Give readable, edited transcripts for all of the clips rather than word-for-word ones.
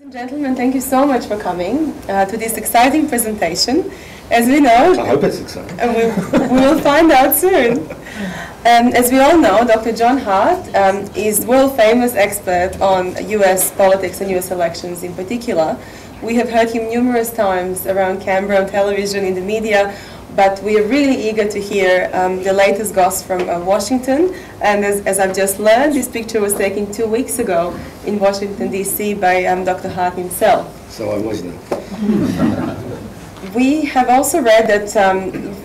Ladies and gentlemen, thank you so much for coming to this exciting presentation. As we know, I hope it's exciting. We will find out soon. As we all know, Dr. John Hart is world-famous expert on US politics and US elections in particular. We have heard him numerous times around Canberra on television, in the media, but we are really eager to hear the latest gossip from Washington. And as I've just learned, this picture was taken 2 weeks ago in Washington, D.C. by Dr. Hart himself. So I was there. We have also read that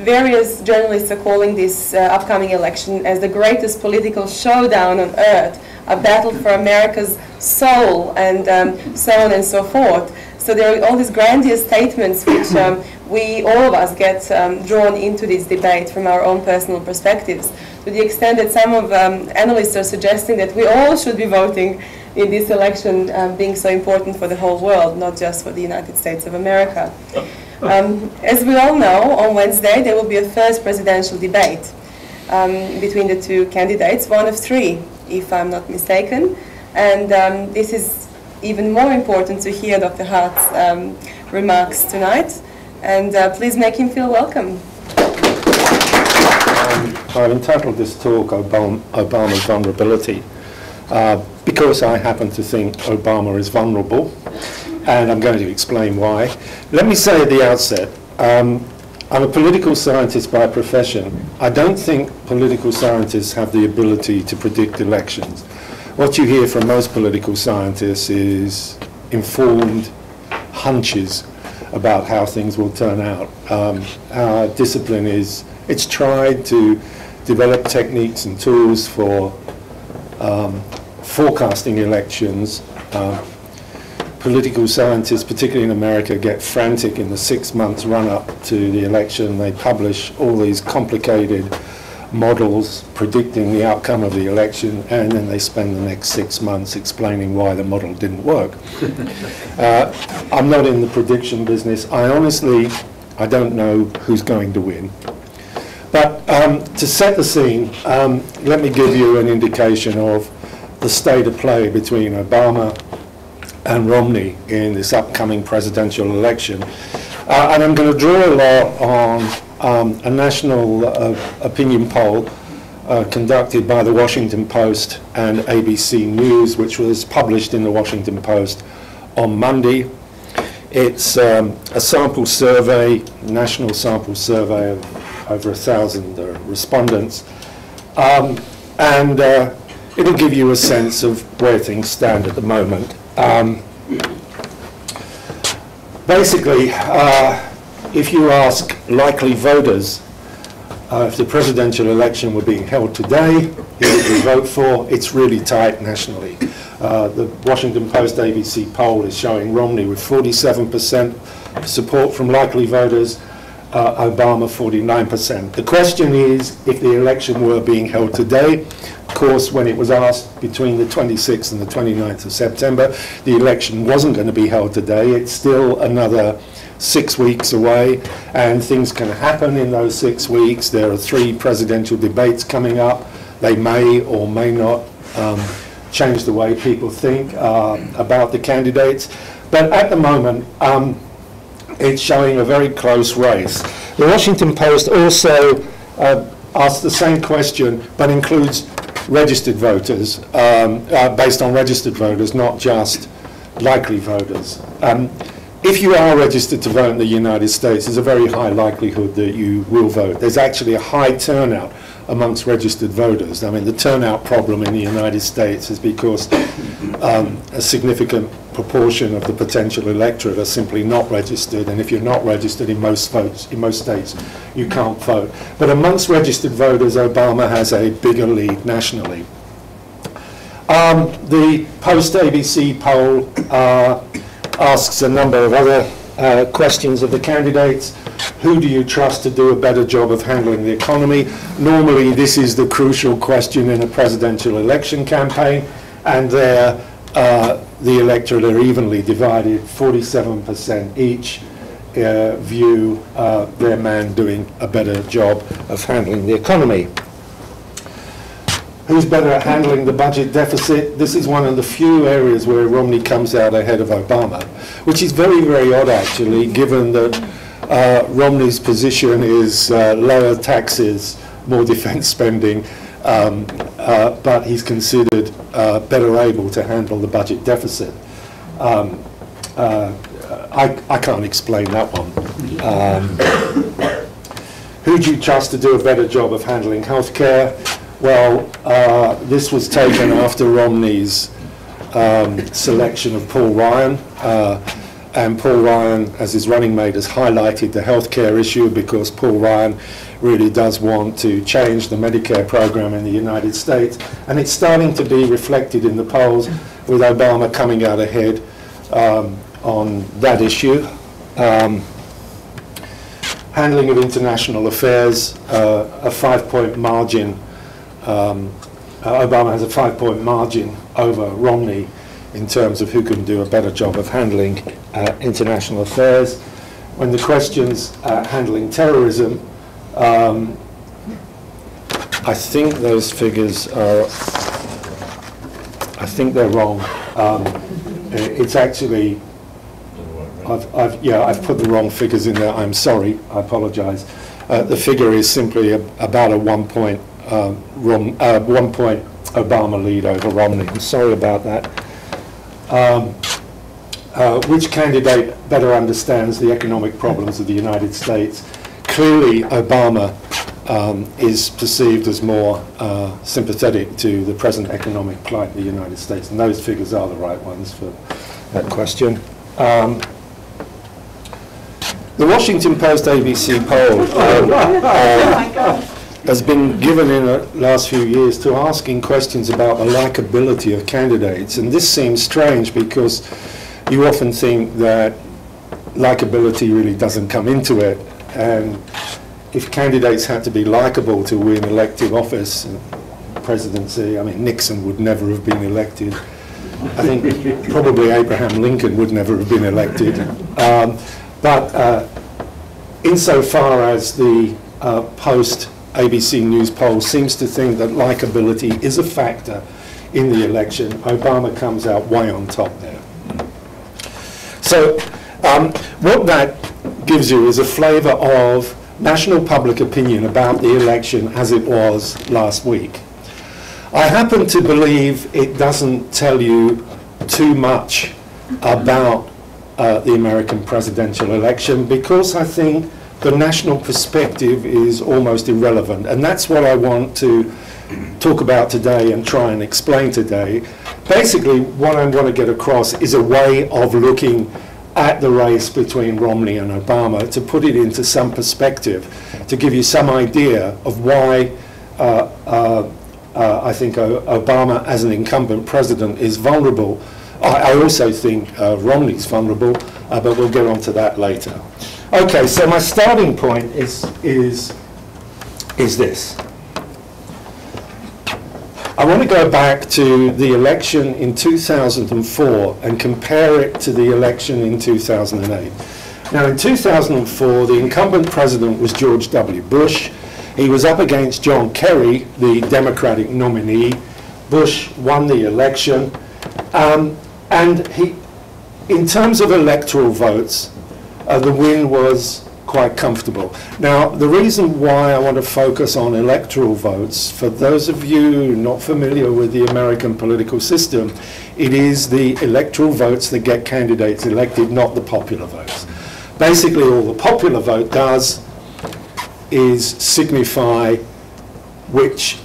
various journalists are calling this upcoming election as the greatest political showdown on earth, a battle for America's soul, and so on and so forth. So there are all these grandiose statements which all of us get drawn into this debate from our own personal perspectives, to the extent that some of analysts are suggesting that we all should be voting in this election, being so important for the whole world, not just for the United States of America. As we all know, on Wednesday there will be a first presidential debate between the two candidates, one of three, if I'm not mistaken. And this is even more important to hear Dr. Hart's remarks tonight. And please make him feel welcome. I've entitled this talk Obama's Vulnerability because I happen to think Obama is vulnerable, and I'm going to explain why. Let me say at the outset, I'm a political scientist by profession. I don't think political scientists have the ability to predict elections. What you hear from most political scientists is informed hunches about how things will turn out. Our discipline is, it's tried to develop techniques and tools for forecasting elections. Political scientists, particularly in America, get frantic in the 6 months run-up to the election. They publish all these complicated models predicting the outcome of the election, and then they spend the next 6 months explaining why the model didn't work. I'm not in the prediction business. I don't know who's going to win. But to set the scene, let me give you an indication of the state of play between Obama and Romney in this upcoming presidential election. And I'm going to draw a lot on a national opinion poll conducted by the Washington Post and ABC News, which was published in the Washington Post on Monday. It's a sample survey, national sample survey of over 1,000 respondents. And it'll give you a sense of where things stand at the moment. Basically, if you ask likely voters if the presidential election were being held today, who would we vote for, it's really tight nationally. The Washington Post ABC poll is showing Romney with 47% support from likely voters, Obama 49%. The question is, if the election were being held today, of course, when it was asked between the 26th and the 29th of September, the election wasn't going to be held today. It's still another 6 weeks away, and things can happen in those 6 weeks. There are 3 presidential debates coming up. They may or may not change the way people think about the candidates. But at the moment, it's showing a very close race. The Washington Post also asked the same question, but includes registered voters, based on registered voters, not just likely voters. If you are registered to vote in the United States, there's a very high likelihood that you will vote. There's actually a high turnout amongst registered voters. I mean, the turnout problem in the United States is because a significant proportion of the potential electorate are simply not registered, and if you're not registered in most states, you can't vote. But amongst registered voters, Obama has a bigger lead nationally. The Post-ABC poll asks a number of other questions of the candidates. Who do you trust to do a better job of handling the economy? Normally, this is the crucial question in a presidential election campaign, and there the electorate are evenly divided. 47% each view their man doing a better job of handling the economy. Who's better at handling the budget deficit? This is one of the few areas where Romney comes out ahead of Obama, which is very, very odd, actually, given that Romney's position is lower taxes, more defense spending, but he's considered better able to handle the budget deficit. I can't explain that one. Who do you trust to do a better job of handling healthcare? Well, this was taken after Romney's selection of Paul Ryan, and Paul Ryan, as his running mate, has highlighted the healthcare issue because Paul Ryan really does want to change the Medicare program in the United States, and it's starting to be reflected in the polls with Obama coming out ahead on that issue. Handling of international affairs, a 5-point margin. Obama has a 5-point margin over Romney in terms of who can do a better job of handling international affairs. When the questions handling terrorism, I think those figures are, I think they're wrong. It's actually, I've put the wrong figures in there. I'm sorry, I apologize. The figure is simply about a 1 point Obama lead over Romney. I'm sorry about that. Which candidate better understands the economic problems of the United States? Clearly, Obama is perceived as more sympathetic to the present economic plight of the United States, and those figures are the right ones for that question. The Washington Post ABC poll has been given in the last few years to asking questions about the likability of candidates, and this seems strange because you often think that likability really doesn't come into it, and if candidates had to be likable to win elective office and presidency, I mean, Nixon would never have been elected. I think probably Abraham Lincoln would never have been elected. But insofar as the Post ABC News poll seems to think that likability is a factor in the election, Obama comes out way on top there. So what that gives you is a flavour of national public opinion about the election as it was last week. I happen to believe it doesn't tell you too much about the American presidential election because I think the national perspective is almost irrelevant, and that's what I want to talk about today and try and explain today. Basically, what I want to get across is a way of looking at the race between Romney and Obama to put it into some perspective, to give you some idea of why I think Obama as an incumbent president is vulnerable. I also think Romney's vulnerable, but we'll get onto that later. Okay, so my starting point is this. I want to go back to the election in 2004 and compare it to the election in 2008. Now, in 2004, the incumbent president was George W. Bush. He was up against John Kerry, the Democratic nominee. Bush won the election. And he, in terms of electoral votes, the win was quite comfortable. Now, the reason why I want to focus on electoral votes, for those of you not familiar with the American political system, it is the electoral votes that get candidates elected, not the popular votes. Basically, all the popular vote does is signify which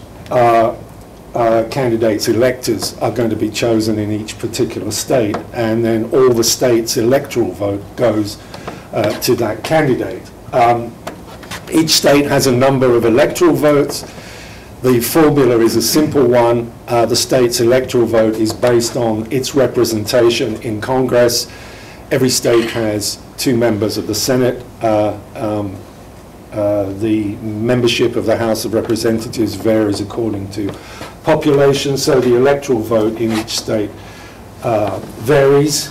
candidates' electors are going to be chosen in each particular state, and then all the state's electoral vote goes to that candidate. Each state has a number of electoral votes. The formula is a simple one. The state's electoral vote is based on its representation in Congress. Every state has 2 members of the Senate. The membership of the House of Representatives varies according to population, so the electoral vote in each state varies.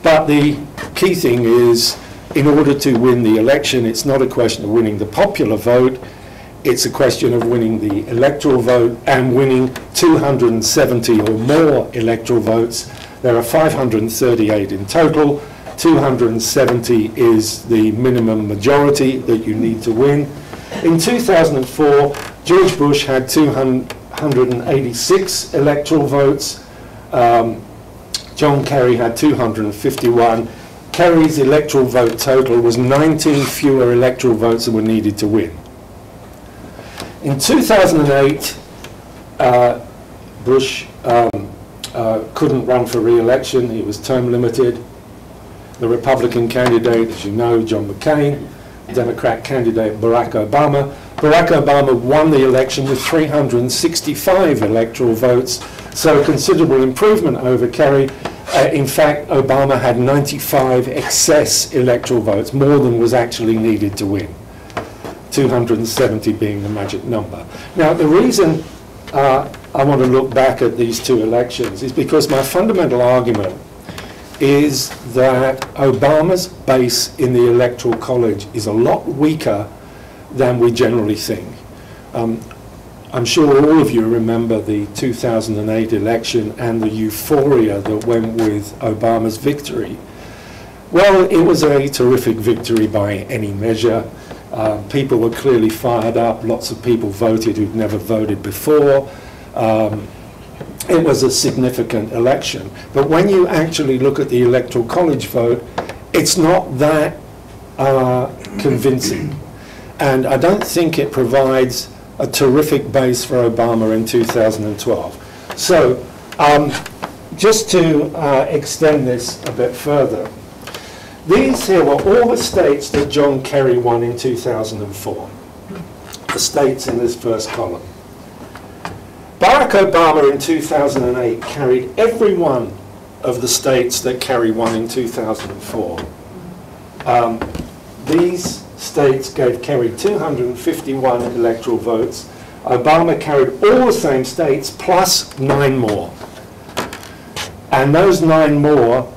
But the key thing is, in order to win the election, it's not a question of winning the popular vote, it's a question of winning the electoral vote and winning 270 or more electoral votes. There are 538 in total. 270 is the minimum majority that you need to win. In 2004, George Bush had 286 electoral votes. John Kerry had 251. Kerry's electoral vote total was 19 fewer electoral votes than were needed to win. In 2008, Bush couldn't run for re-election. He was term limited. The Republican candidate, as you know, John McCain, Democrat candidate Barack Obama. Barack Obama won the election with 365 electoral votes, so a considerable improvement over Kerry. In fact, Obama had 95 excess electoral votes, more than was actually needed to win, 270 being the magic number. Now, the reason I want to look back at these two elections is because my fundamental argument is that Obama's base in the Electoral College is a lot weaker than we generally think. I'm sure all of you remember the 2008 election and the euphoria that went with Obama's victory. Well, it was a terrific victory by any measure. People were clearly fired up. Lots of people voted who'd never voted before. It was a significant election. But when you actually look at the Electoral College vote, it's not that convincing. And I don't think it provides a terrific base for Obama in 2012. So just to extend this a bit further, these here were all the states that John Kerry won in 2004, the states in this first column. Barack Obama in 2008 carried every one of the states that Kerry won in 2004. These states gave Kerry 251 electoral votes. Obama carried all the same states plus 9 more. And those 9 more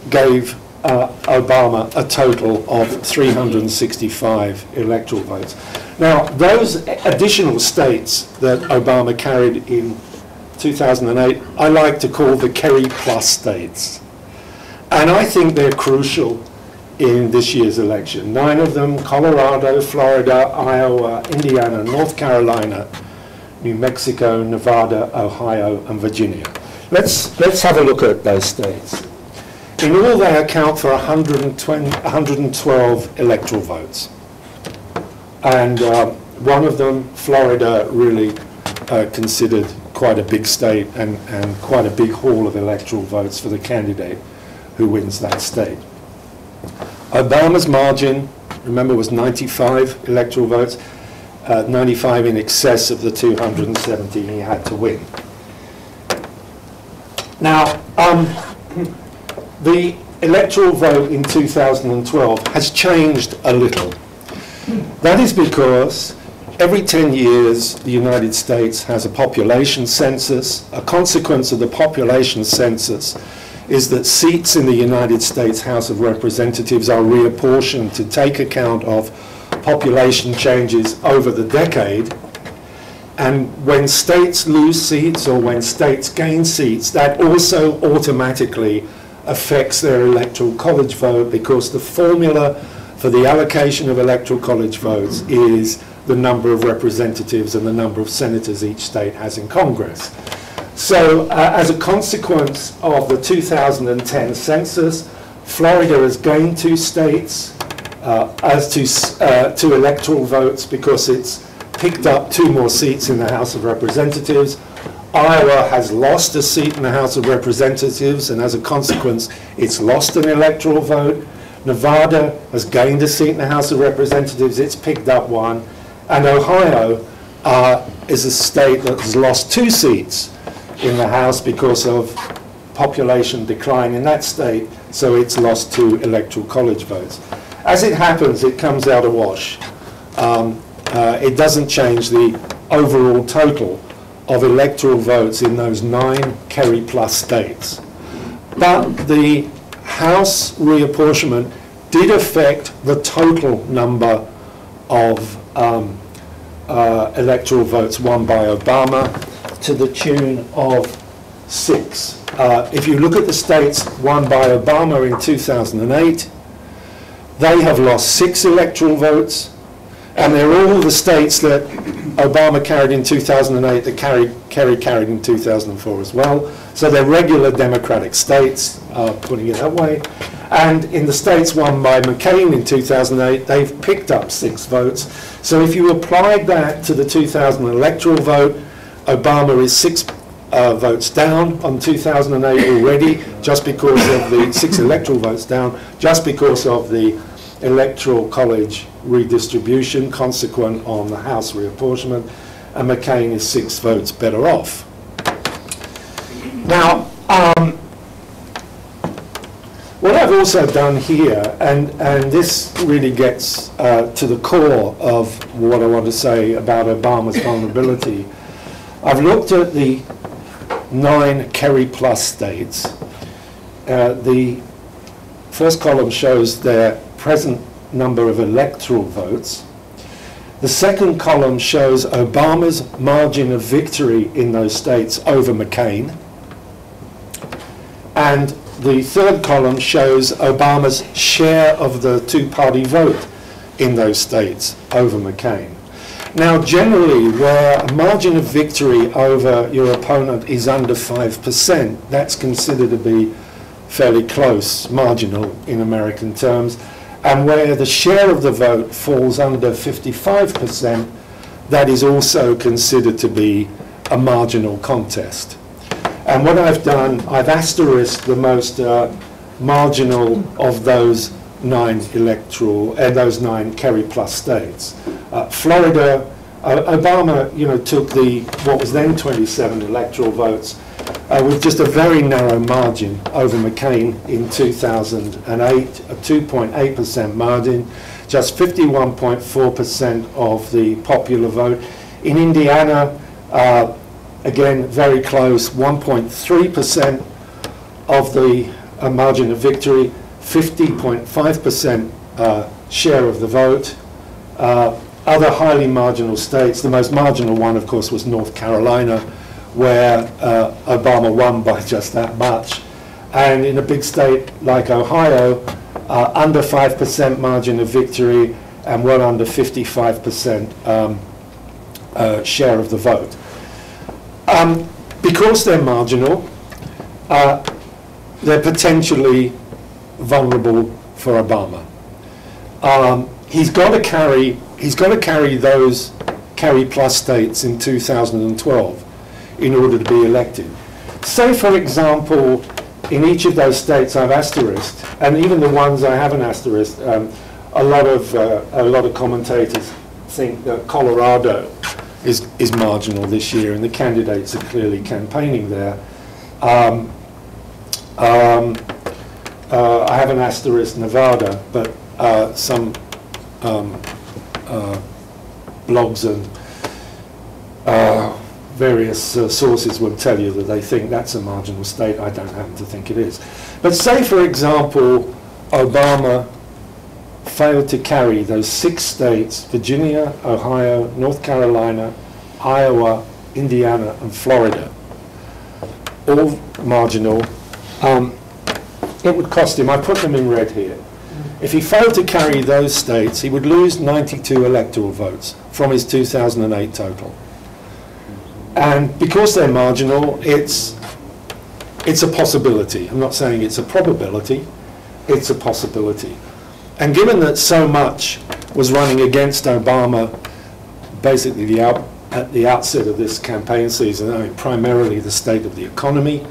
gave Obama a total of 365 electoral votes. Now, those additional states that Obama carried in 2008, I like to call the Kerry plus states. And I think they're crucial in this year's election. 9 of them: Colorado, Florida, Iowa, Indiana, North Carolina, New Mexico, Nevada, Ohio, and Virginia. Let's have a look at those states. In all, they account for 112 electoral votes. And one of them, Florida, really considered quite a big state and quite a big haul of electoral votes for the candidate who wins that state. Obama's margin, remember, was 95 electoral votes, 95 in excess of the 270 he had to win. Now, the electoral vote in 2012 has changed a little. That is because every 10 years the United States has a population census. A consequence of the population census is that seats in the United States House of Representatives are reapportioned to take account of population changes over the decade. And when states lose seats or when states gain seats, that also automatically affects their electoral college vote, because the formula for the allocation of electoral college votes is the number of representatives and the number of senators each state has in Congress. So as a consequence of the 2010 census, Florida has gained 2 states as to electoral votes because it's picked up 2 more seats in the House of Representatives. Iowa has lost a seat in the House of Representatives, and as a consequence, it's lost an electoral vote. Nevada has gained a seat in the House of Representatives, it's picked up 1. And Ohio is a state that has lost 2 seats in the House because of population decline in that state, so it's lost 2 electoral college votes. As it happens, it comes out a wash. It doesn't change the overall total of electoral votes in those 9 Kerry plus states. But the House reapportionment did affect the total number of electoral votes won by Obama to the tune of 6. If you look at the states won by Obama in 2008, they have lost 6 electoral votes, and they're all the states that Obama carried in 2008 that Kerry carried in 2004 as well. So they're regular Democratic states, putting it that way. And in the states won by McCain in 2008, they've picked up 6 votes. So if you applied that to the 2000 electoral vote, Obama is 6 votes down on 2008 already, just because of the 6 electoral votes down, just because of the electoral college redistribution consequent on the House reapportionment, and McCain is 6 votes better off. Now, what I've also done here, and this really gets to the core of what I want to say about Obama's vulnerability, I've looked at the 9 Kerry plus states. The first column shows their present number of electoral votes. The second column shows Obama's margin of victory in those states over McCain. And the third column shows Obama's share of the two-party vote in those states over McCain. Now, generally, where a margin of victory over your opponent is under 5%, that's considered to be fairly close, marginal in American terms. And where the share of the vote falls under 55%, that is also considered to be a marginal contest. And what I've done, I've asterisked the most marginal of those 9 electoral, those 9 Kerry plus states. Florida, Obama, took what was then 27 electoral votes with just a very narrow margin over McCain in 2008, a 2.8% margin, just 51.4% of the popular vote. In Indiana, again, very close, 1.3% of the margin of victory, 50.5% share of the vote. Other highly marginal states, the most marginal one, of course, was North Carolina, where Obama won by just that much. And in a big state like Ohio, under 5% margin of victory and well under 55% share of the vote. Because they're marginal, they're potentially vulnerable for Obama. He's got to carry those Kerry plus states in 2012 in order to be elected. Say, for example, in each of those states I've asterisked, and even the ones I haven't asterisked, a lot of commentators think that Colorado is marginal this year, and the candidates are clearly campaigning there. I haven't asterisked Nevada, but some blogs and various sources will tell you that they think that's a marginal state. I don't happen to think it is. But say, for example, Obama failed to carry those 6 states, Virginia, Ohio, North Carolina, Iowa, Indiana, and Florida, all marginal. It would cost him, I put them in red here. If he failed to carry those states, he would lose 92 electoral votes from his 2008 total. And because they're marginal, it's a possibility. I'm not saying it's a probability, it's a possibility. And given that so much was running against Obama, basically at the outset of this campaign season, I mean, primarily the state of the economy,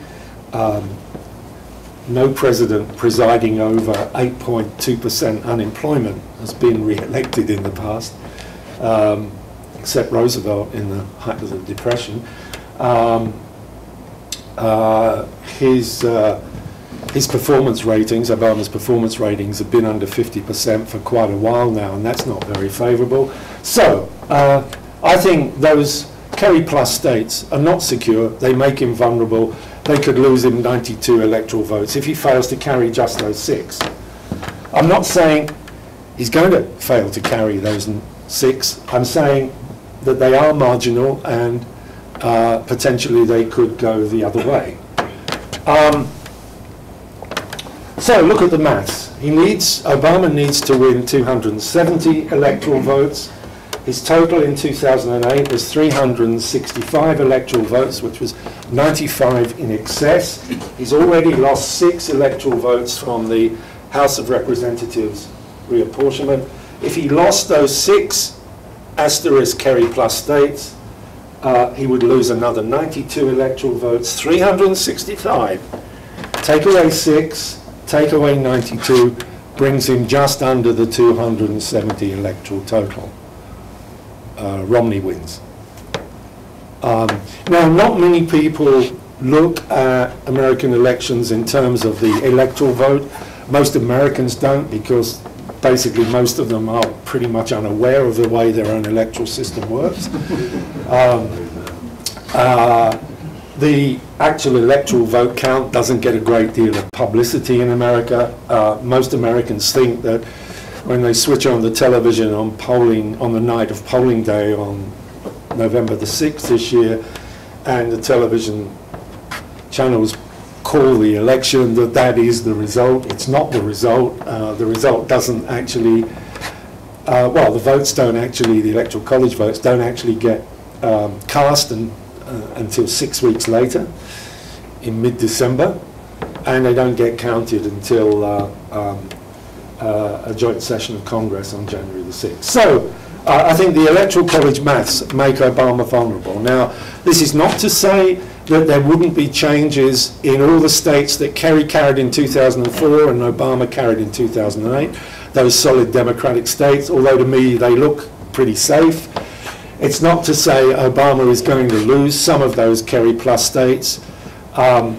no president presiding over 8.2% unemployment has been re-elected in the past, except Roosevelt in the height of the Depression. His performance ratings, Obama's performance ratings, have been under 50% for quite a while now, and that's not very favourable. So, I think those Kerry plus states are not secure. They make him vulnerable. They could lose him 92 electoral votes if he fails to carry just those 6. I'm not saying he's going to fail to carry those 6. I'm saying that they are marginal and potentially they could go the other way. So look at the maths. Obama needs to win 270 electoral votes. His total in 2008 was 365 electoral votes, which was 95 in excess. He's already lost 6 electoral votes from the House of Representatives reapportionment. If he lost those 6 asterisk Kerry plus states, he would lose another 92 electoral votes, 365. Take away 6, take away 92, brings him just under the 270 electoral total. Romney wins. Now, not many people look at American elections in terms of the electoral vote. Most Americans don't, because basically most of them are pretty much unaware of the way their own electoral system works. The actual electoral vote count doesn't get a great deal of publicity in America. Most Americans think that when they switch on the television on the night of polling day on November the 6th this year, and the television channels call the election, that is the result. It's not the result. The result doesn't actually, the votes don't actually, the Electoral College votes don't actually get cast until 6 weeks later, in mid-December, and they don't get counted until a joint session of Congress on January the 6th. So I think the Electoral College maths make Obama vulnerable. Now, this is not to say that there wouldn't be changes in all the states that Kerry carried in 2004 and Obama carried in 2008, those solid Democratic states, although to me they look pretty safe. It's not to say Obama is going to lose some of those Kerry plus states, although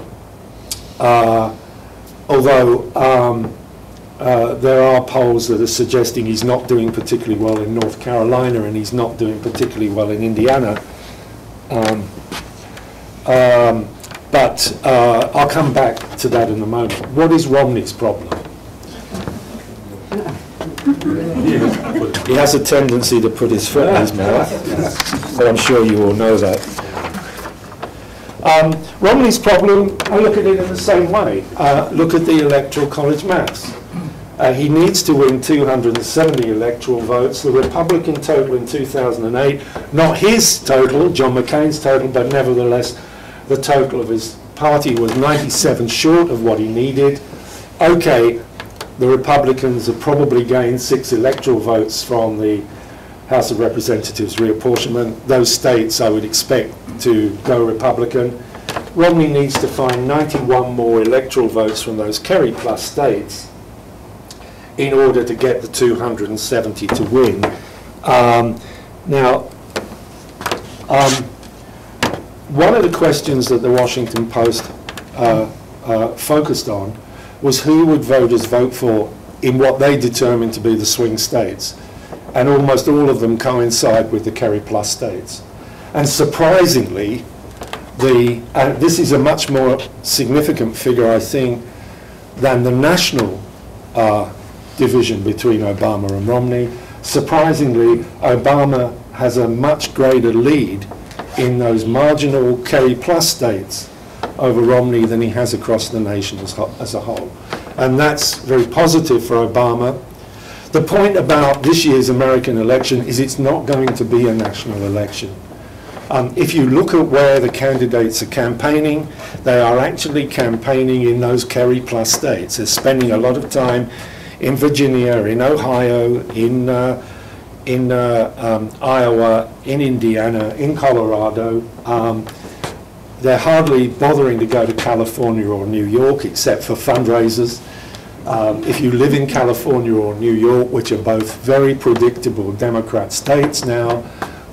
there are polls that are suggesting he's not doing particularly well in North Carolina and he's not doing particularly well in Indiana. But I'll come back to that in a moment. What is Romney's problem? He has a tendency to put his foot in his mouth, but I'm sure you all know that. Romney's problem, I look at it in the same way. Look at the Electoral College maths. He needs to win 270 electoral votes. The Republican total in 2008, not his total, John McCain's total, but nevertheless the total of his party was 97 short of what he needed. Okay, the Republicans have probably gained 6 electoral votes from the House of Representatives reapportionment. Those states I would expect to go Republican. Romney needs to find 91 more electoral votes from those Kerry plus states in order to get the 270 to win. One of the questions that the Washington Post focused on was who would voters vote for in what they determined to be the swing states. And almost all of them coincide with the Kerry plus states. And surprisingly, this is a much more significant figure, I think, than the national division between Obama and Romney. Surprisingly, Obama has a much greater lead in those marginal Kerry plus states over Romney than he has across the nation as a whole. And that's very positive for Obama. The point about this year's American election is it's not going to be a national election. If you look at where the candidates are campaigning, they are actually campaigning in those Kerry plus states. They're spending a lot of time in Virginia, in Ohio, in Iowa, in Indiana, in Colorado. They're hardly bothering to go to California or New York except for fundraisers. If you live in California or New York, which are both very predictable Democrat states now,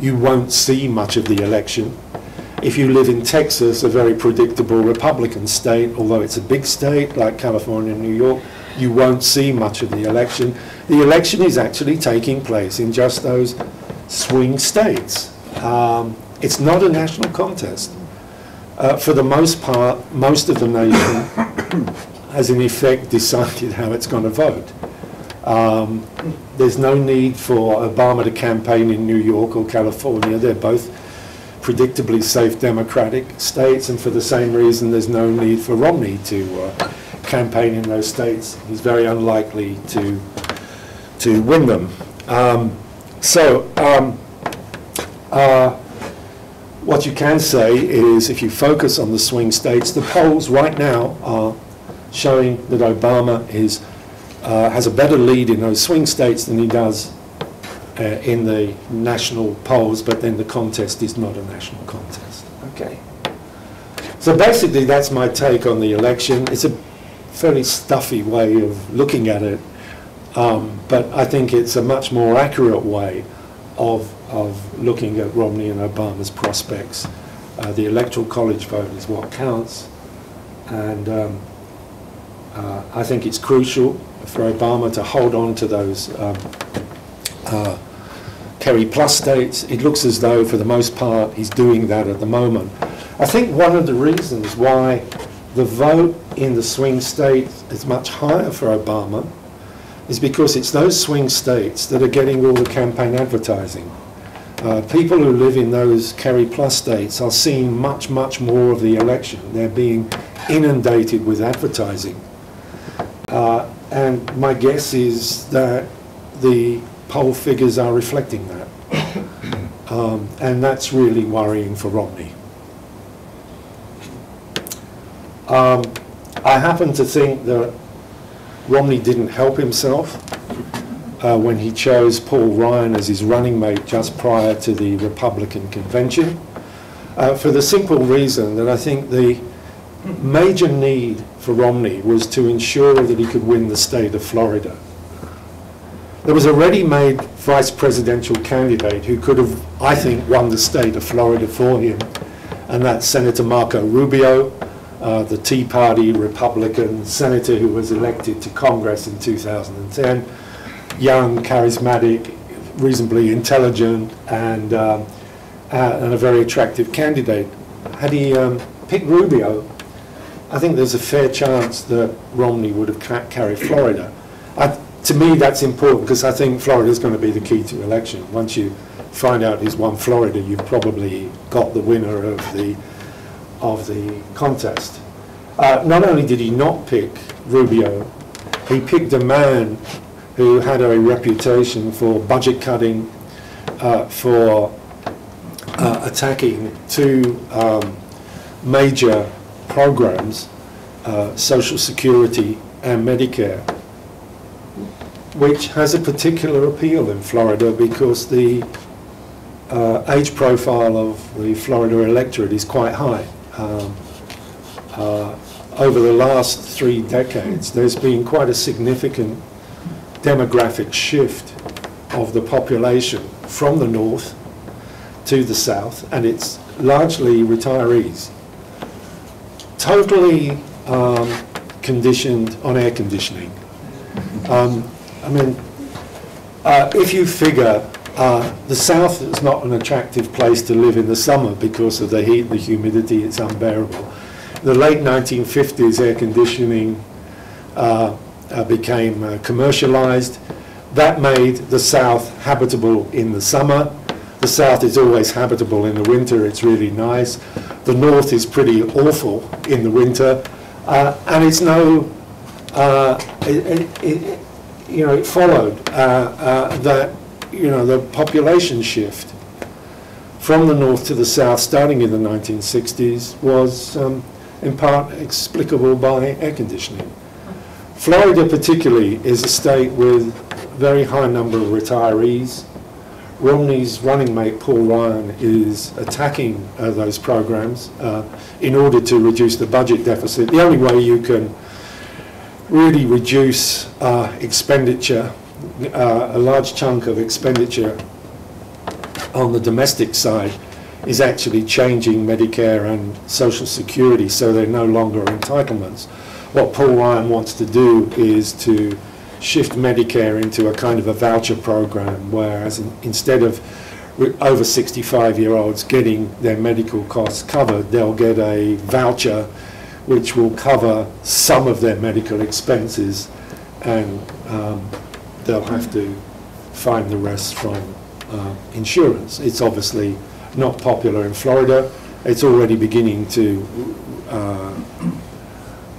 you won't see much of the election. If you live in Texas, a very predictable Republican state, although it's a big state like California and New York, you won't see much of the election. The election is actually taking place in just those swing states. It's not a national contest. For the most part, most of the nation has in effect decided how it's going to vote. There's no need for Obama to campaign in New York or California. They're both predictably safe Democratic states, and for the same reason there's no need for Romney to campaign in those states. He's very unlikely to win them. What you can say is, if you focus on the swing states, the polls right now are showing that Obama has a better lead in those swing states than he does in the national polls, but then the contest is not a national contest. Okay. So basically that's my take on the election. It's a fairly stuffy way of looking at it, but I think it's a much more accurate way of looking at Romney and Obama's prospects. The Electoral College vote is what counts, and I think it's crucial for Obama to hold on to those Kerry plus states. It looks as though, for the most part, he's doing that at the moment. I think one of the reasons why the vote in the swing states is much higher for Obama is because it's those swing states that are getting all the campaign advertising. People who live in those Kerry plus states are seeing much, much more of the election. They're being inundated with advertising. And my guess is that the poll figures are reflecting that. And that's really worrying for Romney. I happen to think that Romney didn't help himself when he chose Paul Ryan as his running mate just prior to the Republican convention, for the simple reason that I think the major need for Romney was to ensure that he could win the state of Florida. There was a ready-made vice presidential candidate who could have, I think, won the state of Florida for him, and that's Senator Marco Rubio, the Tea Party Republican senator who was elected to Congress in 2010, young, charismatic, reasonably intelligent, and a very attractive candidate. Had he picked Rubio, I think there's a fair chance that Romney would have carried Florida. To me, that's important because I think Florida is going to be the key to election. Once you find out he's won Florida, you've probably got the winner of the contest. Not only did he not pick Rubio, he picked a man who had a reputation for budget cutting, for attacking two major programs, Social Security and Medicare, which has a particular appeal in Florida because the age profile of the Florida electorate is quite high. Over the last 3 decades, there's been quite a significant demographic shift of the population from the north to the south, and it's largely retirees, totally conditioned on air conditioning. I mean, if you figure the south is not an attractive place to live in the summer because of the heat, the humidity, it's unbearable. In the late 1950s, air conditioning became commercialized. That made the south habitable in the summer. The south is always habitable in the winter, it's really nice. The north is pretty awful in the winter, and it's no, it followed that, the population shift from the north to the south starting in the 1960s was in part explicable by air conditioning. Florida particularly is a state with a very high number of retirees. Romney's running mate, Paul Ryan, is attacking those programs in order to reduce the budget deficit. The only way you can really reduce expenditure, a large chunk of expenditure on the domestic side, is actually changing Medicare and Social Security so they're no longer entitlements. What Paul Ryan wants to do is to shift Medicare into a kind of a voucher program, whereas instead of over 65-year-olds getting their medical costs covered, they'll get a voucher which will cover some of their medical expenses and they'll have to find the rest from insurance. It's obviously not popular in Florida. It's already beginning to,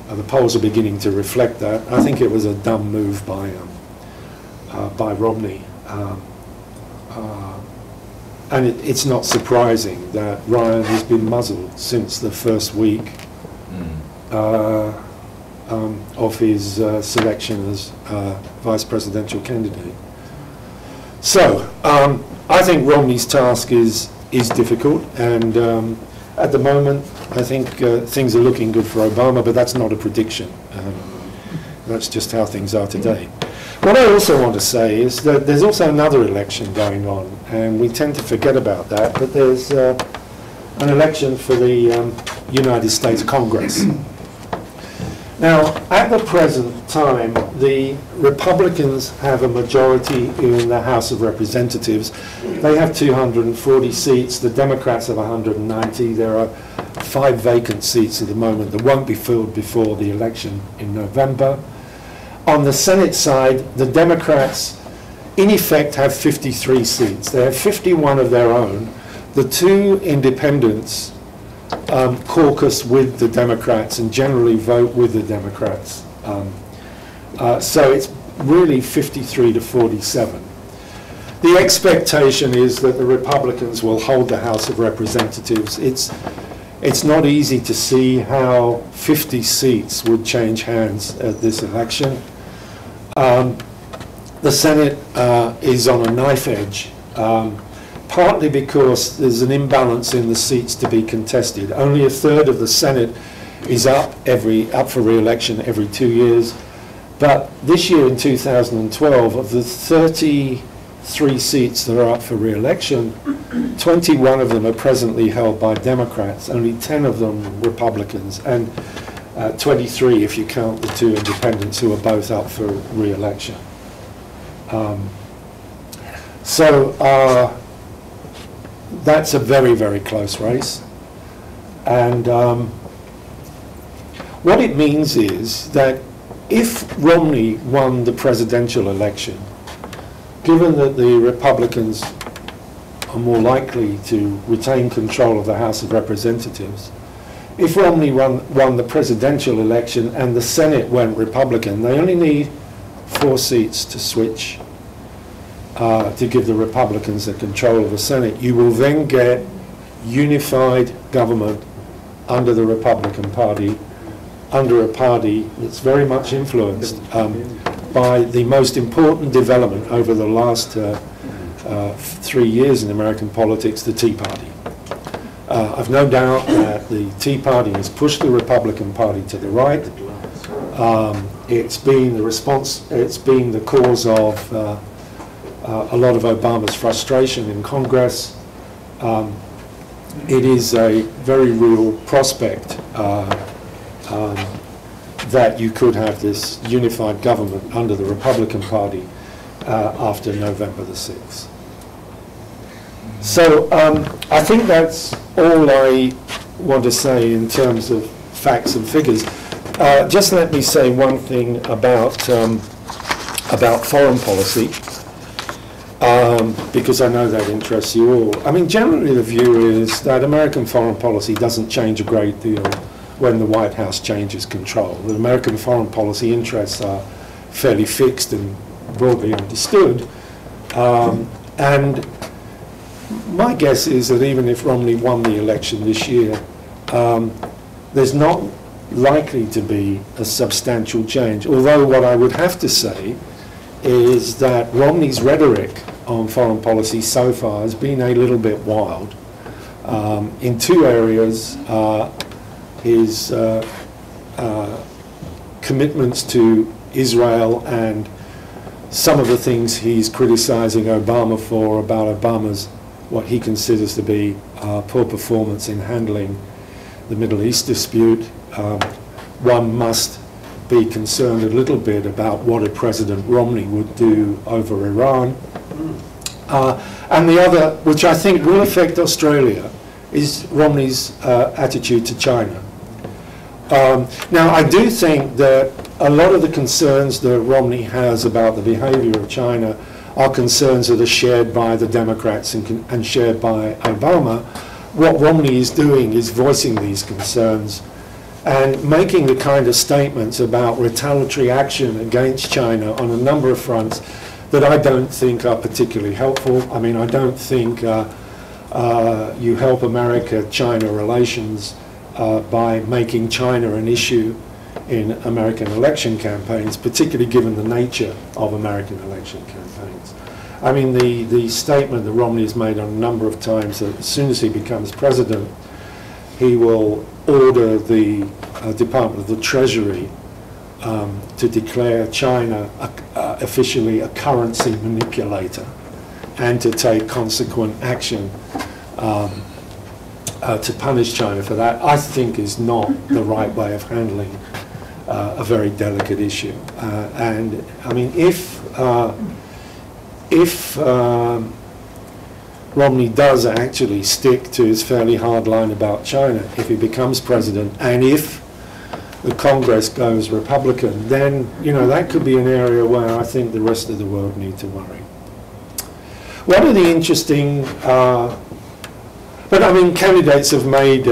the polls are beginning to reflect that. I think it was a dumb move by Romney. And it's not surprising that Ryan has been muzzled since the first week of his selection as vice presidential candidate. So I think Romney's task is difficult, and at the moment I think things are looking good for Obama, but that's not a prediction. That's just how things are today. What I also want to say is that there's also another election going on, and we tend to forget about that, but there's an election for the United States Congress. Now, at the present time, the Republicans have a majority in the House of Representatives. They have 240 seats. The Democrats have 190. There are 5 vacant seats at the moment that won't be filled before the election in November. On the Senate side, the Democrats, in effect, have 53 seats. They have 51 of their own. The 2 independents caucus with the Democrats and generally vote with the Democrats. So it's really 53 to 47. The expectation is that the Republicans will hold the House of Representatives. It's not easy to see how 50 seats would change hands at this election. The Senate is on a knife edge, partly because there's an imbalance in the seats to be contested. Only 1/3 of the Senate is up for re-election every 2 years. But this year in 2012, of the 33 seats that are up for re-election, 21 of them are presently held by Democrats, only 10 of them Republicans, and 23 if you count the 2 independents who are both up for re-election. That's a very, very close race. And what it means is that if Romney won the presidential election, given that the Republicans are more likely to retain control of the House of Representatives, if Romney won the presidential election and the Senate went Republican, they only need 4 seats to switch to give the Republicans the control of the Senate. You will then get unified government under the Republican Party, under a party that's very much influenced by the most important development over the last 3 years in American politics, the Tea Party. I've no doubt that the Tea Party has pushed the Republican Party to the right. It's been the cause of a lot of Obama's frustration in Congress. It is a very real prospect that you could have this unified government under the Republican Party after November the 6th. So I think that's all I want to say in terms of facts and figures. Just let me say one thing about foreign policy, because I know that interests you all. I mean, generally the view is that American foreign policy doesn't change a great deal when the White House changes control. The American foreign policy interests are fairly fixed and broadly understood. And my guess is that even if Romney won the election this year, there's not likely to be a substantial change. Although what I would have to say is that Romney's rhetoric on foreign policy so far has been a little bit wild. In 2 areas, his commitments to Israel and some of the things he's criticizing Obama for about Obama's what he considers to be poor performance in handling the Middle East dispute. One must be concerned a little bit about what a President Romney would do over Iran. And the other, which I think will affect Australia, is Romney's attitude to China. Now, I do think that a lot of the concerns that Romney has about the behavior of China are concerns that are shared by the Democrats and shared by Obama. What Romney is doing is voicing these concerns and making the kind of statements about retaliatory action against China on a number of fronts that I don't think are particularly helpful. I mean, I don't think you help America-China relations by making China an issue in American election campaigns, particularly given the nature of American election campaigns. I mean, the statement that Romney has made on a number of times that as soon as he becomes president, he will order the Department of the Treasury to declare China officially a currency manipulator and to take consequent action to punish China for that, I think is not the right way of handling a very delicate issue. And I mean, if Romney does actually stick to his fairly hard line about China, if he becomes president, and if the Congress goes Republican, then, you know, that could be an area where I think the rest of the world need to worry. One of the interesting, but I mean, candidates have made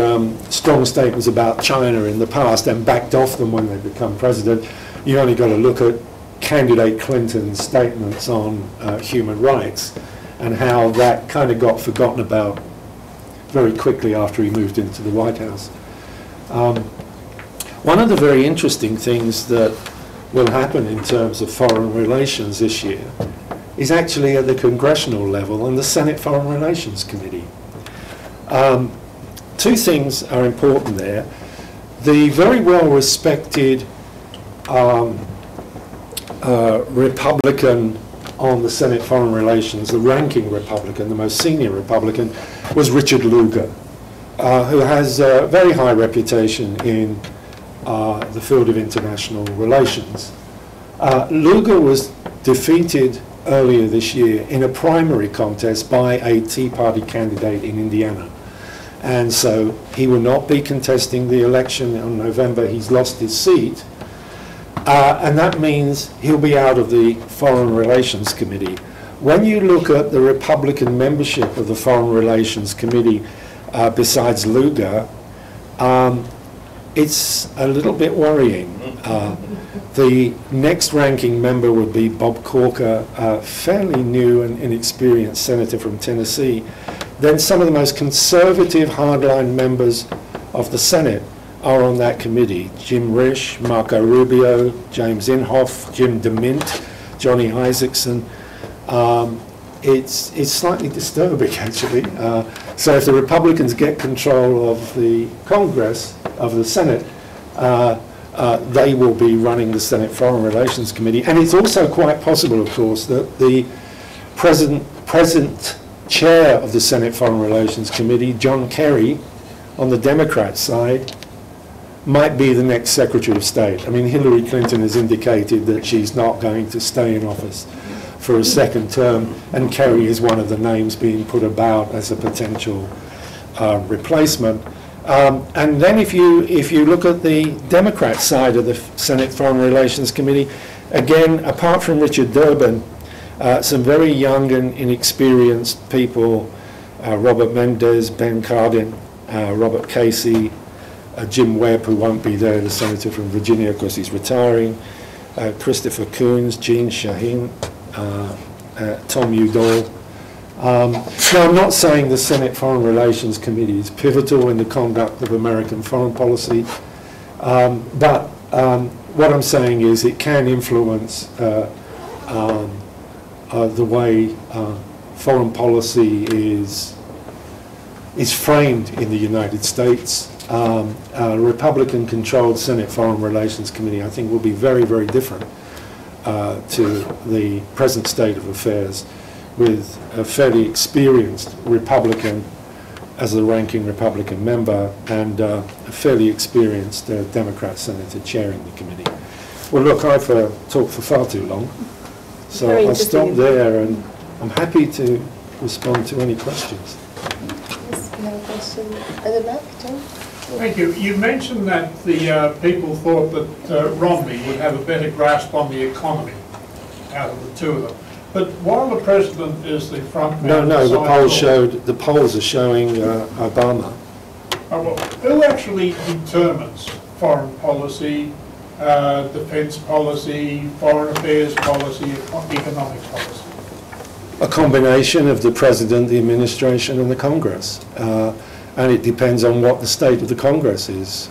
strong statements about China in the past and backed off them when they become president. You only got to look at candidate Clinton's statements on human rights and how that kind of got forgotten about very quickly after he moved into the White House. One of the very interesting things that will happen in terms of foreign relations this year is actually at the congressional level and the Senate Foreign Relations Committee. Two things are important there. The very well-respected Republican on the Senate Foreign Relations, the ranking Republican, the most senior Republican, was Richard Luger, who has a very high reputation in the field of international relations. Luger was defeated earlier this year in a primary contest by a Tea Party candidate in Indiana. And so he will not be contesting the election in November. He's lost his seat. And that means he'll be out of the Foreign Relations Committee. When you look at the Republican membership of the Foreign Relations Committee, besides Luger, it's a little bit worrying. The next ranking member would be Bob Corker, a fairly new and inexperienced senator from Tennessee. Then some of the most conservative hardline members of the Senate are on that committee. Jim Risch, Marco Rubio, James Inhofe, Jim DeMint, Johnny Isaacson. It's slightly disturbing, actually. So if the Republicans get control of the Congress, of the Senate, they will be running the Senate Foreign Relations Committee. And it's also quite possible, of course, that the present chair of the Senate Foreign Relations Committee, John Kerry, on the Democrat side, might be the next Secretary of State. I mean, Hillary Clinton has indicated that she's not going to stay in office for a second term, and Kerry is one of the names being put about as a potential replacement. And then if you look at the Democrat side of the Senate Foreign Relations Committee, again, apart from Richard Durbin, some very young and inexperienced people, Robert Mendez, Ben Cardin, Robert Casey, Jim Webb, who won't be there, the senator from Virginia because he's retiring, Christopher Coons, Jean Shaheen, Tom Udall. Now, I'm not saying the Senate Foreign Relations Committee is pivotal in the conduct of American foreign policy, but what I'm saying is it can influence the way foreign policy is framed in the United States. A Republican-controlled Senate Foreign Relations Committee, I think, will be very, very different to the present state of affairs, with a fairly experienced Republican as the ranking Republican member and a fairly experienced Democrat senator chairing the committee. Well, look, I've talked for far too long, so I'll stop there, and I'm happy to respond to any questions. Yes, we have a question at the back, John. Thank you. You mentioned that the people thought that Romney would have a better grasp on the economy out of the two of them. But while the president is the front man, the polls are showing Obama. Well, who actually determines foreign policy, defence policy, foreign affairs policy, economic policy? A combination of the president, the administration, and the Congress. And it depends on what the state of the Congress is.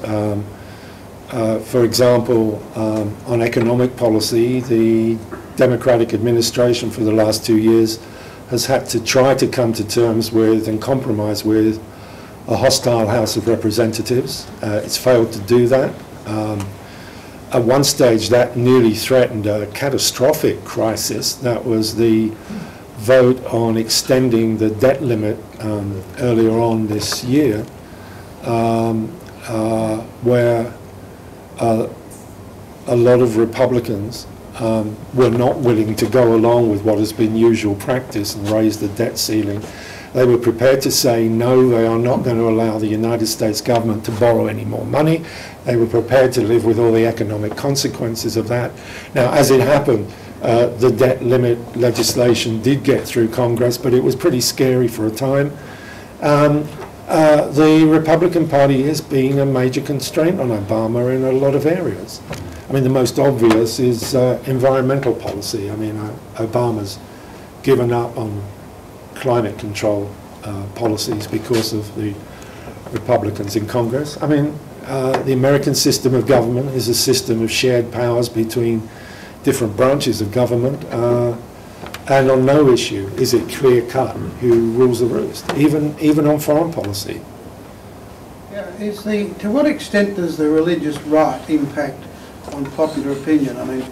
For example, on economic policy, the Democratic administration for the last 2 years has had to try to come to terms with and compromise with a hostile House of Representatives. It's failed to do that. At one stage, that nearly threatened a catastrophic crisis. That was the vote on extending the debt limit earlier on this year, where a lot of Republicans were not willing to go along with what has been usual practice and raise the debt ceiling. They were prepared to say no, they are not going to allow the United States government to borrow any more money. They were prepared to live with all the economic consequences of that. Now, as it happened, the debt limit legislation did get through Congress, but it was pretty scary for a time. The Republican Party has been a major constraint on Obama in a lot of areas. I mean, the most obvious is environmental policy. I mean, Obama's given up on climate control policies because of the Republicans in Congress. I mean, the American system of government is a system of shared powers between different branches of government, and on no issue is it clear-cut who rules the roost, even on foreign policy. Yeah, to what extent does the religious right impact on popular opinion? I mean,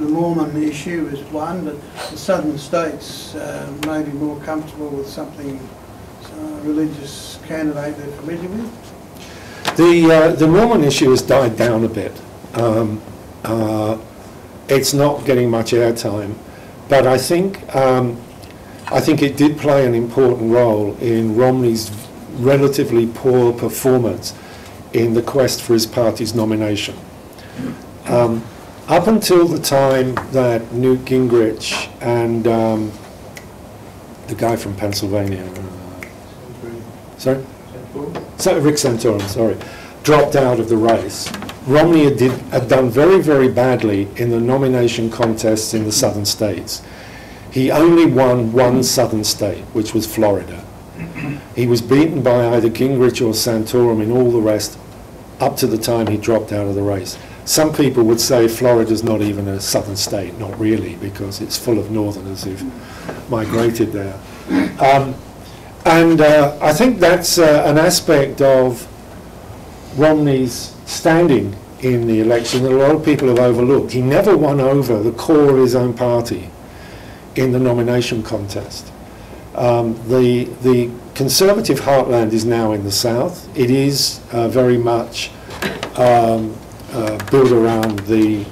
the Mormon issue is one, but the southern states may be more comfortable with something religious candidate they're familiar with. The Mormon issue has died down a bit. It's not getting much airtime, but I think it did play an important role in Romney's relatively poor performance in the quest for his party's nomination. Up until the time that Newt Gingrich and the guy from Pennsylvania, Rick Santorum, dropped out of the race, Romney had done very, very badly in the nomination contests in the southern states. He only won one southern state, which was Florida. He was beaten by either Gingrich or Santorum in all the rest up to the time he dropped out of the race. Some people would say Florida's not even a southern state. Not really, because it's full of northerners who've migrated there. I think that's an aspect of Romney's standing in the election that a lot of people have overlooked. He never won over the core of his own party in the nomination contest. The conservative heartland is now in the South. It is very much built around the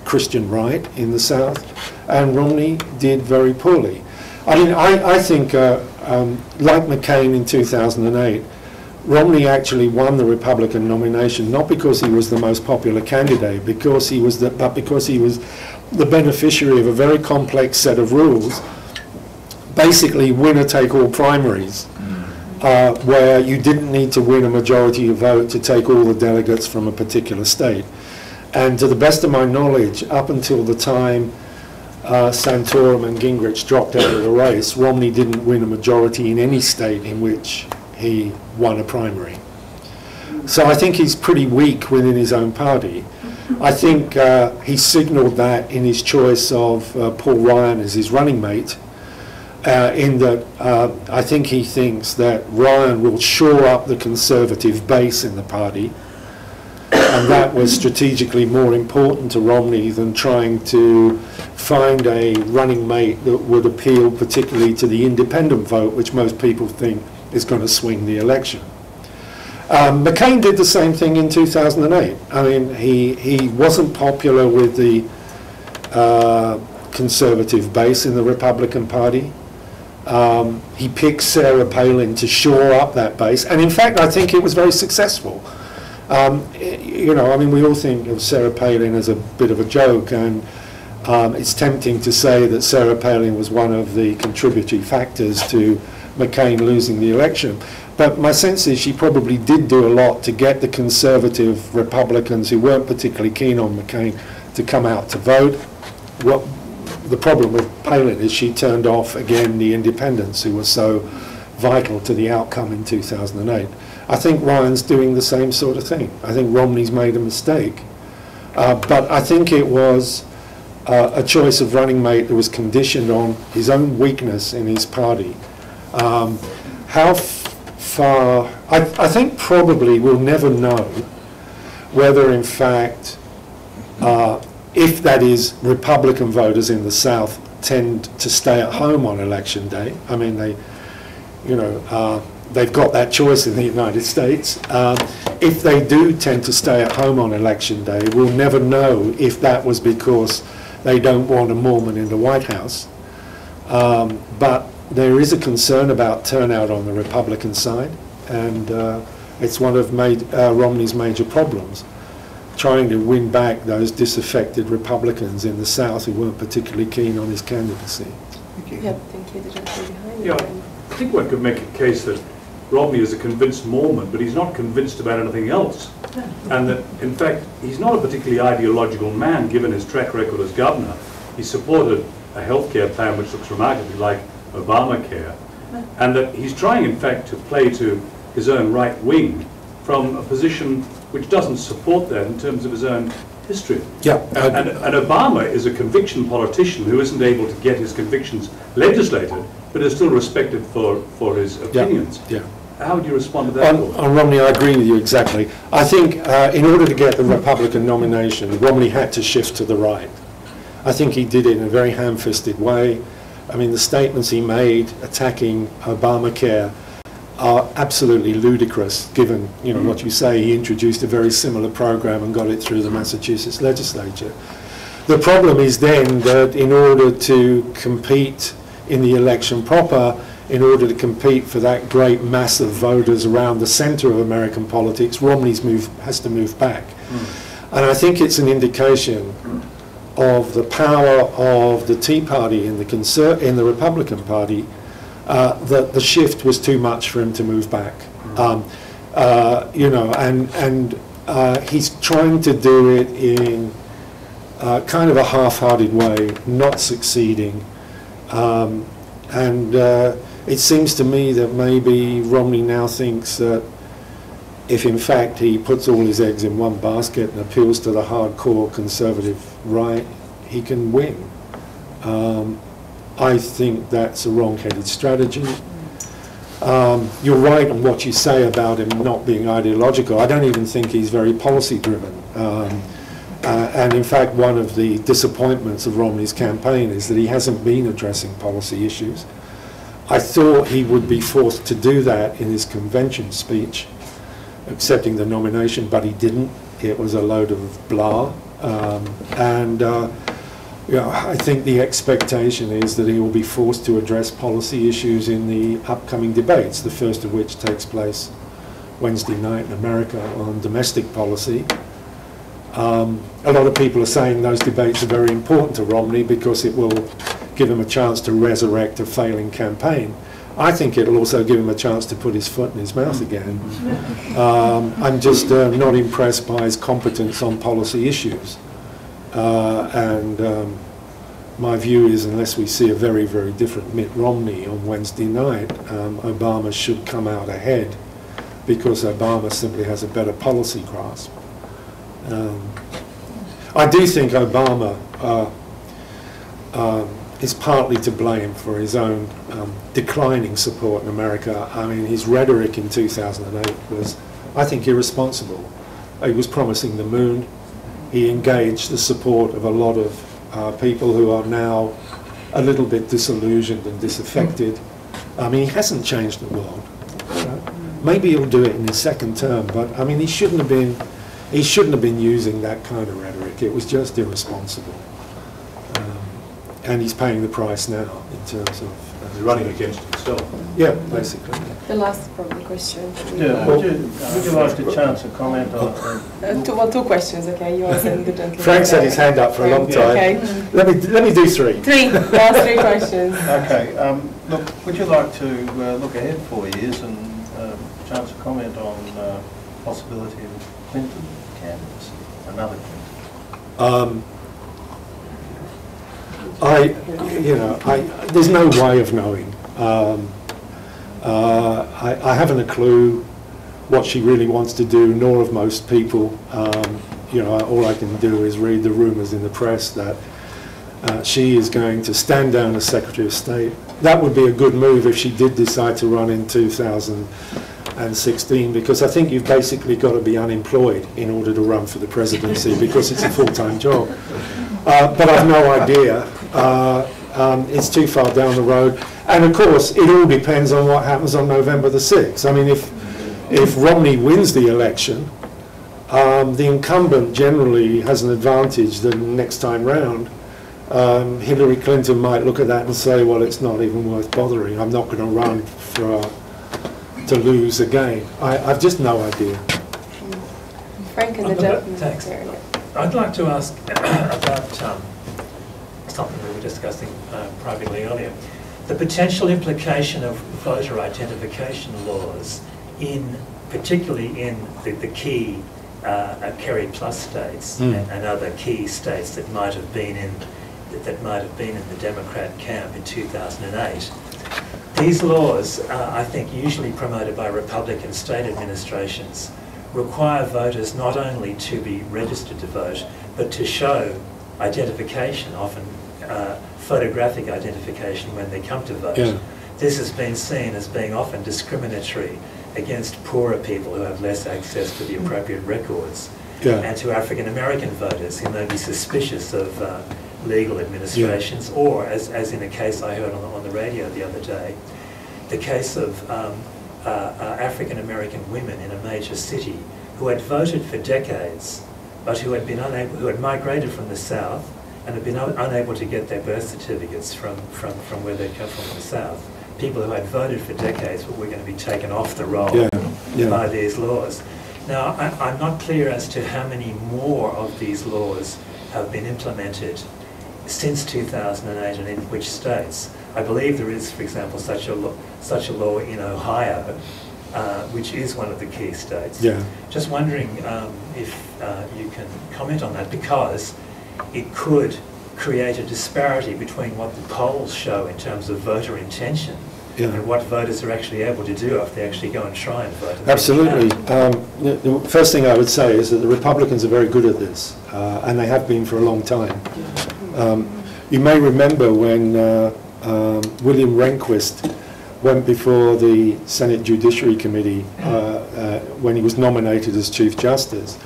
Christian right in the South, and Romney did very poorly. I mean, I think, like McCain in 2008, Romney actually won the Republican nomination not because he was the most popular candidate, but because he was the beneficiary of a very complex set of rules, basically winner-take-all primaries, where you didn't need to win a majority vote to take all the delegates from a particular state. And to the best of my knowledge, up until the time Santorum and Gingrich dropped out of the race, Romney didn't win a majority in any state in which he won a primary. So I think he's pretty weak within his own party. I think he signalled that in his choice of Paul Ryan as his running mate, in that I think he thinks that Ryan will shore up the conservative base in the party, and that was strategically more important to Romney than trying to find a running mate that would appeal particularly to the independent vote, which most people think is going to swing the election. McCain did the same thing in 2008. I mean, he wasn't popular with the conservative base in the Republican Party. He picked Sarah Palin to shore up that base, and in fact I think it was very successful. You know, I mean, we all think of Sarah Palin as a bit of a joke, and it's tempting to say that Sarah Palin was one of the contributory factors to McCain losing the election. But my sense is she probably did do a lot to get the conservative Republicans who weren't particularly keen on McCain to come out to vote. What the problem with Palin is she turned off again the independents who were so vital to the outcome in 2008. I think Ryan's doing the same sort of thing. I think Romney's made a mistake. But I think it was a choice of running mate that was conditioned on his own weakness in his party. How far, I think probably we'll never know whether in fact, if that is Republican voters in the South tend to stay at home on election day. I mean, they, you know, they've got that choice in the United States. If they do tend to stay at home on election day, we'll never know if that was because they don't want a Mormon in the White House. But there is a concern about turnout on the Republican side, and it's one of Romney's major problems, trying to win back those disaffected Republicans in the South who weren't particularly keen on his candidacy. Thank you. Yep, thank you. The gentleman behind Yeah, you. I think one could make a case that Romney is a convinced Mormon, but he's not convinced about anything else. And that, in fact, he's not a particularly ideological man, given his track record as governor. He supported a healthcare plan which looks remarkably like Obamacare, and that he's trying, in fact, to play to his own right wing from a position which doesn't support that in terms of his own history. Yeah, and Obama is a conviction politician who isn't able to get his convictions legislated, but is still respected for his opinions. Yeah. How would you respond to that? On Romney, I agree with you exactly. I think in order to get the Republican nomination, Romney had to shift to the right. I think he did it in a very ham-fisted way. I mean, the statements he made attacking Obamacare are absolutely ludicrous, given, you know, what you say. He introduced a very similar program and got it through the Massachusetts legislature. The problem is then that in order to compete in the election proper, in order to compete for that great mass of voters around the centre of American politics, Romney's has to move back. And I think it's an indication of the power of the Tea Party in the Republican Party that the shift was too much for him to move back. You know, and he's trying to do it in kind of a half-hearted way, not succeeding. It seems to me that maybe Romney now thinks that if in fact he puts all his eggs in one basket and appeals to the hardcore conservative right, he can win. I think that's a wrong-headed strategy. You're right on what you say about him not being ideological. I don't even think he's very policy-driven. And in fact, one of the disappointments of Romney's campaign is that he hasn't been addressing policy issues. I thought he would be forced to do that in his convention speech, accepting the nomination, but he didn't. It was a load of blah. You know, I think the expectation is that he will be forced to address policy issues in the upcoming debates, the first of which takes place Wednesday night in America on domestic policy. A lot of people are saying those debates are very important to Romney because it will give him a chance to resurrect a failing campaign. I think it'll also give him a chance to put his foot in his mouth again. I'm just not impressed by his competence on policy issues. My view is, unless we see a very, very different Mitt Romney on Wednesday night, Obama should come out ahead because Obama simply has a better policy grasp. I do think Obama is partly to blame for his own declining support in America. I mean, his rhetoric in 2008 was, I think, irresponsible. He was promising the moon. He engaged the support of a lot of people who are now a little bit disillusioned and disaffected. I mean, he hasn't changed the world. Maybe he'll do it in his second term, but I mean, he shouldn't have been using that kind of rhetoric. It was just irresponsible. And he's paying the price now in terms of He's running against himself. Yeah, basically. The last probably question. Yeah, would you like to chance a comment on? Two questions, okay? You answer the gentleman. Frank's had his hand up for a long time. Okay. Let me do three. Last three questions. Okay, look, would you like to look ahead 4 years and chance a comment on possibility of Clinton candidacy, another Clinton? There's no way of knowing. I haven't a clue what she really wants to do, nor of most people. All I can do is read the rumours in the press that she is going to stand down as Secretary of State. That would be a good move if she did decide to run in 2016, because I think you've basically got to be unemployed in order to run for the presidency, because it's a full-time job. But I've no idea. It's too far down the road. And of course, it all depends on what happens on November the 6th. I mean, if Romney wins the election, the incumbent generally has an advantage the next time round. Hillary Clinton might look at that and say, well, it's not even worth bothering. I'm not going to run to lose again. I've just no idea. Frank and the gentleman. Thanks. I'd like to ask about something we were discussing privately earlier. The potential implication of voter identification laws, particularly in the key Kerry Plus states and other key states that might have been in the Democrat camp in 2008. These laws, I think, usually promoted by Republican state administrations, require voters not only to be registered to vote, but to show identification, often photographic identification when they come to vote. Yeah. This has been seen as being often discriminatory against poorer people who have less access to the appropriate records, and to African American voters who may be suspicious of legal administrations, or as in a case I heard on the radio the other day, the case of African American women in a major city who had voted for decades, but who had migrated from the South and had been unable to get their birth certificates from where they come from the South. People who had voted for decades but were going to be taken off the roll by these laws. Now, I'm not clear as to how many more of these laws have been implemented since 2008 and in which states. I believe there is, for example, such a law in Ohio, which is one of the key states. Yeah. Just wondering if you can comment on that, because it could create a disparity between what the polls show in terms of voter intention and what voters are actually able to do if they actually go and try and vote. Absolutely. The first thing I would say is that the Republicans are very good at this, and they have been for a long time. You may remember when William Rehnquist went before the Senate Judiciary Committee when he was nominated as Chief Justice.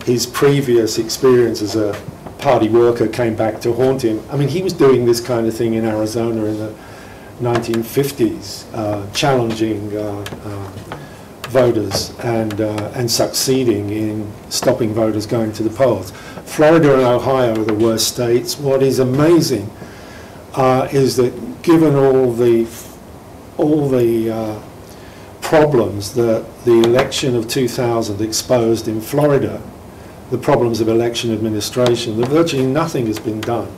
His previous experience as a party worker came back to haunt him. I mean, he was doing this kind of thing in Arizona in the 1950s, challenging voters and succeeding in stopping voters going to the polls. Florida and Ohio are the worst states. What is amazing is that given all the problems that the election of 2000 exposed in Florida, the problems of election administration, that virtually nothing has been done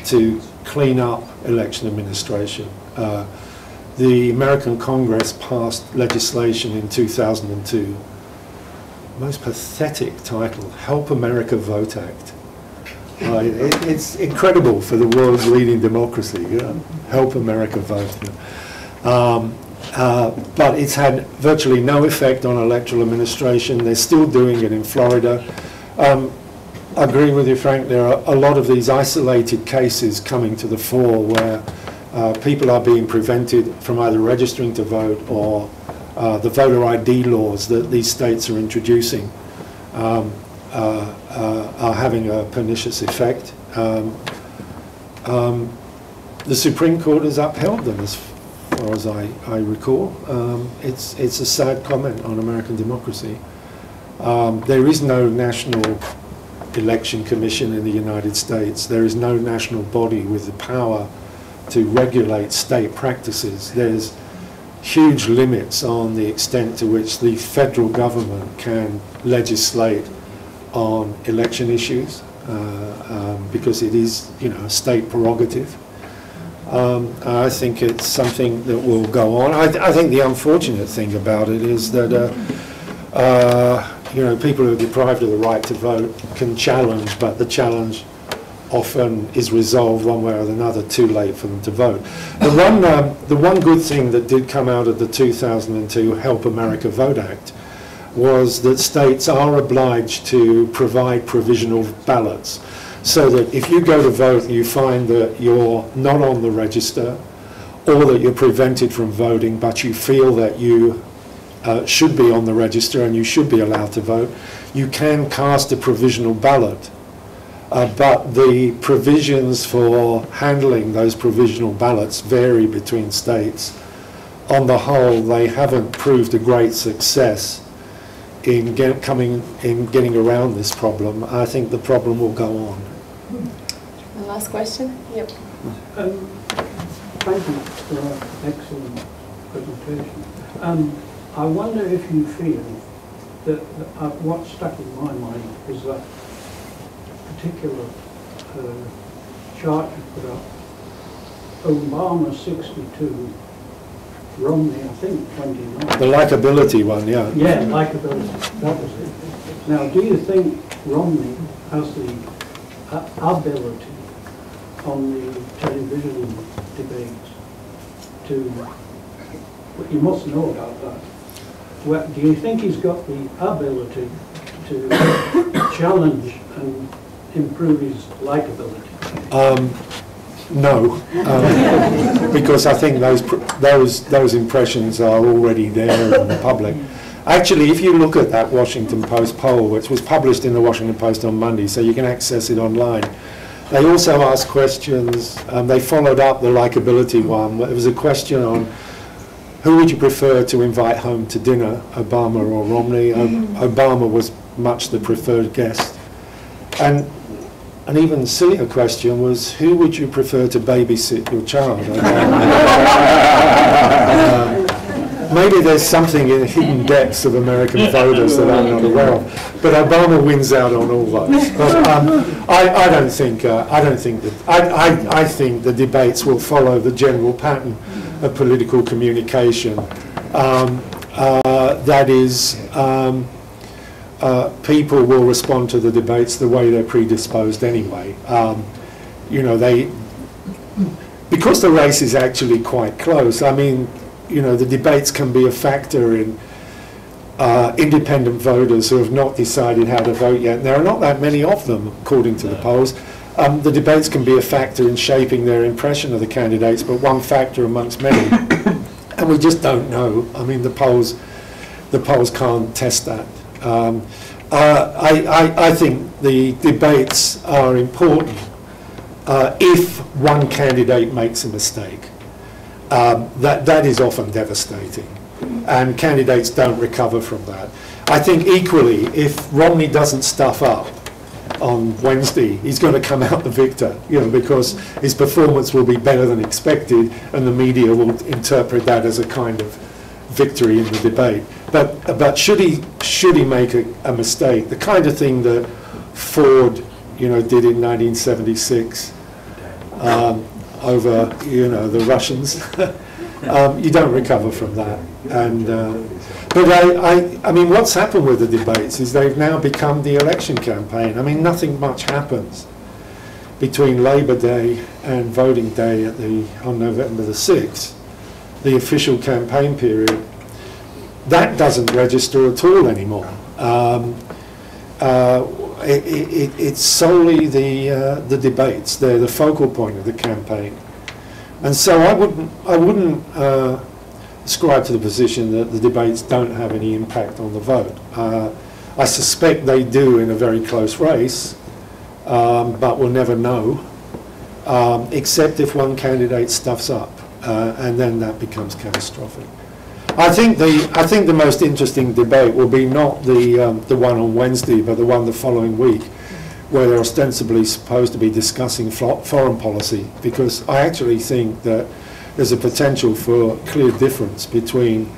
to clean up election administration. The American Congress passed legislation in 2002, most pathetic title, Help America Vote Act. It's incredible for the world's leading democracy, Help America Vote. But it's had virtually no effect on electoral administration. They're still doing it in Florida. I agree with you, Frank. There are a lot of these isolated cases coming to the fore where people are being prevented from either registering to vote or the voter ID laws that these states are introducing are having a pernicious effect. The Supreme Court has upheld them as far as I recall. It's a sad comment on American democracy. There is no national election commission in the United States. There is no national body with the power to regulate state practices. There's huge limits on the extent to which the federal government can legislate on election issues, because it is, a state prerogative. I think it's something that will go on. I think the unfortunate thing about it is that people who are deprived of the right to vote can challenge, but the challenge often is resolved one way or another too late for them to vote. The one good thing that did come out of the 2002 Help America Vote Act was that states are obliged to provide provisional ballots, so that if you go to vote and you find that you're not on the register or that you're prevented from voting, but you feel that you should be on the register and you should be allowed to vote, you can cast a provisional ballot. But the provisions for handling those provisional ballots vary between states. On the whole, they haven't proved a great success in getting around this problem. I think the problem will go on. The last question? Yep. Thank you for an excellent presentation. I wonder if you feel that what stuck in my mind was that particular chart you put up. Obama 62, Romney I think 29. The likability one, yeah. Yeah, likability, that was it. Now, do you think Romney has the ability on the television debates to, you must know about that, well, do you think he's got the ability to challenge and improve his likability? No, because I think those impressions are already there in the public. Actually, if you look at that Washington Post poll, which was published in the Washington Post on Monday, so you can access it online, they also asked questions, they followed up the likability one. It was a question on who would you prefer to invite home to dinner, Obama or Romney? Obama was much the preferred guest. And an even sillier question was, who would you prefer to babysit your child? Maybe there's something in the hidden depths of American voters that I'm not aware of. But Obama wins out on all votes. But I think the debates will follow the general pattern of political communication. That is, people will respond to the debates the way they're predisposed anyway. Because the race is actually quite close, I mean, the debates can be a factor in independent voters who have not decided how to vote yet. And there are not that many of them, according to the polls. The debates can be a factor in shaping their impression of the candidates, but one factor amongst many. And we just don't know. I mean, the polls can't test that. I think the debates are important if one candidate makes a mistake. That is often devastating, and candidates don't recover from that. I think equally, if Romney doesn't stuff up on Wednesday, he's going to come out the victor, because his performance will be better than expected, and the media will interpret that as a kind of victory in the debate. But should he make a mistake, the kind of thing that Ford, did in 1976 over, the Russians, you don't recover from that. And but I mean, what's happened with the debates is they've now become the election campaign. I mean, nothing much happens between Labour Day and voting day on November the 6th, the official campaign period. That doesn't register at all anymore. It's solely the debates. They're the focal point of the campaign, and so I wouldn't ascribe to the position that the debates don't have any impact on the vote. I suspect they do in a very close race, but we'll never know, except if one candidate stuffs up, and then that becomes catastrophic. I think the most interesting debate will be not the one on Wednesday, but the one the following week, where they're ostensibly supposed to be discussing foreign policy, because I actually think that there's a potential for a clear difference between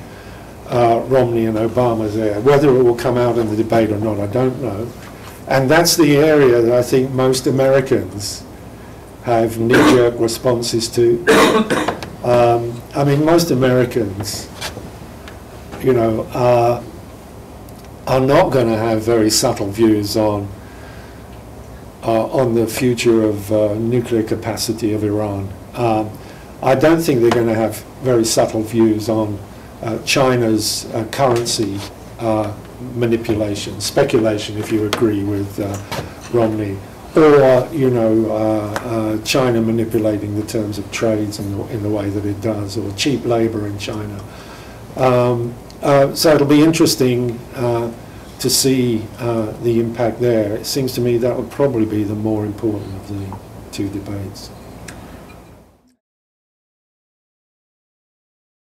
Romney and Obama there. Whether it will come out in the debate or not, I don't know. And that's the area that I think most Americans have knee-jerk responses to. I mean, most Americans, you know, are not going to have very subtle views on the future of nuclear capacity of Iran. I don't think they're going to have very subtle views on China's currency manipulation, speculation, if you agree with Romney, or, you know, China manipulating the terms of trades in the way that it does, or cheap labour in China. So it'll be interesting to see the impact there. It seems to me that would probably be the more important of the two debates.